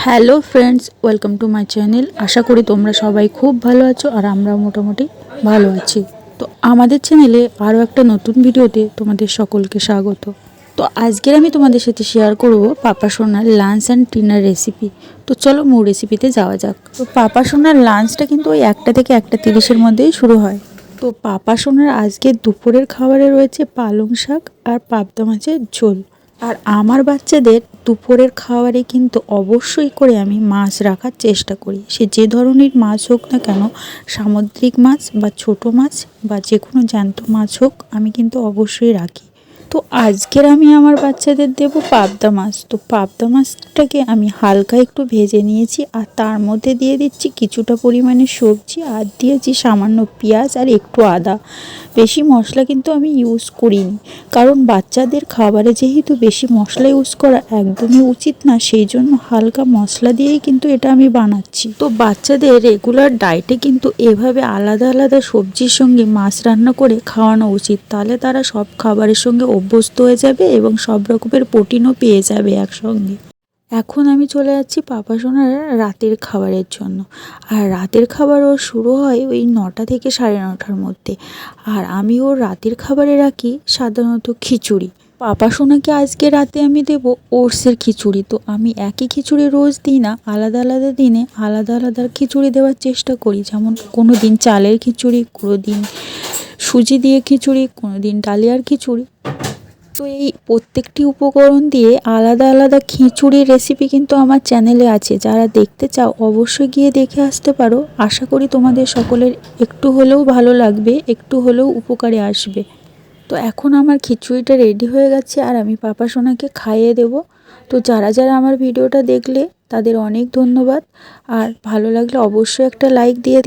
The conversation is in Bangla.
Hello friends, welcome to my channel. আশা করি তোমরা সবাই খুব ভালো আছো আর আমরা মোটামুটি ভালো আছি। তো আমাদের চ্যানেলে আরও একটা নতুন ভিডিওতে তোমাদের সকলকে স্বাগত। তো আজকের আমি তোমাদের সাথে শেয়ার করব পাপা সোনার লাঞ্চ অ্যান্ড ডিনার রেসিপি। তো চলো মূল রেসিপিতে যাওয়া যাক। তো পাপা সোনার লাঞ্চটা কিন্তু ওই 1টা থেকে 1:30-এর মধ্যেই শুরু হয়। তো পাপা সোনার আজকে দুপুরের খাবারে রয়েছে পালং শাক আর পাবদা মাছের ঝোল। আর আমার বাচ্চাদের দুপুরের খাবারে কিন্তু অবশ্যই করে আমি মাছ রাখার চেষ্টা করি, সে যে ধরনের মাছ হোক না কেন, সামুদ্রিক মাছ বা ছোট মাছ বা যে কোনো জ্যান্ত মাছ হোক, আমি কিন্তু অবশ্যই রাখি। তো আজকের আমি আমার বাচ্চাদের দেব পাবদা মাছ। তো পাবদা মাছটাকে আমি হালকা একটু ভেজে নিয়েছি আর তার মধ্যে দিয়ে দিচ্ছি কিছুটা পরিমাণে সবজি আর দিয়েছি সামান্য পেঁয়াজ আর একটু আদা। বেশি মশলা কিন্তু আমি ইউজ করিনি, কারণ বাচ্চাদের খাবারে যেহেতু বেশি মশলা ইউজ করা একদমই উচিত না, সেই জন্য হালকা মশলা দিয়েই কিন্তু এটা আমি বানাচ্ছি। তো বাচ্চাদের রেগুলার ডায়েটে কিন্তু এভাবে আলাদা আলাদা সবজির সঙ্গে মাছ রান্না করে খাওয়ানো উচিত, তাহলে তারা সব খাবারের সঙ্গে অভ্যস্ত হয়ে যাবে এবং সব রকমের প্রোটিনও পেয়ে যাবে একসঙ্গে। এখন আমি চলে যাচ্ছি পাপা সোনার রাতের খাবারের জন্য। আর রাতের খাবার ওর শুরু হয় ওই 9টা থেকে 9:30-র মধ্যে। আর আমি ওর রাতের খাবারে রাখি সাধারণত খিচুড়ি। পাপা সোনাকে আজকে রাতে আমি দেবো ওটসের খিচুড়ি। তো আমি একই খিচুড়ি রোজ দিই না, আলাদা আলাদা দিনে আলাদা আলাদা খিচুড়ি দেওয়ার চেষ্টা করি। যেমন কোনো দিন চালের খিচুড়ি, কোনো দিন সুজি দিয়ে খিচুড়ি, কোনো দিন ডালিয়ার খিচুড়ি। তো এই প্রত্যেকটি উপকরণ দিয়ে আলাদা আলাদা খিচুড়ির রেসিপি কিন্তু আমার চ্যানেলে আছে, যারা দেখতে চাও অবশ্যই গিয়ে দেখে আসতে পারো। আশা করি তোমাদের সকলের একটু হলেও ভালো লাগবে, একটু হলেও উপকারে আসবে। তো এখন আমার খিচুড়িটা রেডি হয়ে গেছে আর আমি পাপা সোনাকে খাইয়ে দেব। তো যারা যারা আমার ভিডিওটা দেখলে তাদের অনেক ধন্যবাদ। আর ভালো লাগলে অবশ্যই একটা লাইক দিয়ে